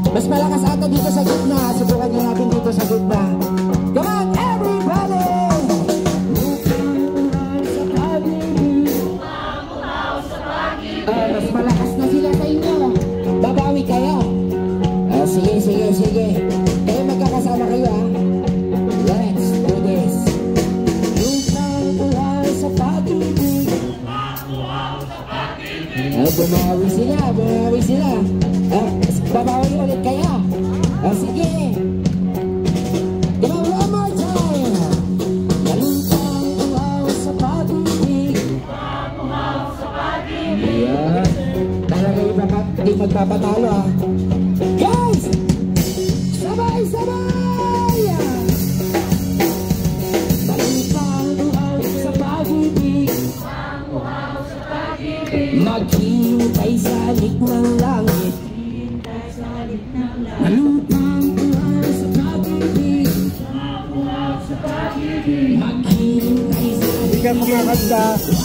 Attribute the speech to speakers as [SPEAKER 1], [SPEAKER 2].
[SPEAKER 1] Mas malakas ata dito sa gitna. Subukan nyo natin dito sa gitna. Come on, everybody! Mas malakas na sila sa inyo. Babawi kayo. Sige, sige, sige. Kayo magkakasama kayo, ha? Let's do this. Bumawi sila, bumawi sila. Babawi ulit kayo. Sige. Come on, one more time. Malutang sa pag-ibig. Yeah. Talaga hindi magpapatalo, ha? Guys! Sabay, sabay! Malutang sa pag-ibig. Maghintay sa lik ng langit. Malupang buhay sa pag-ibig. Maghintay sa lik ng langit.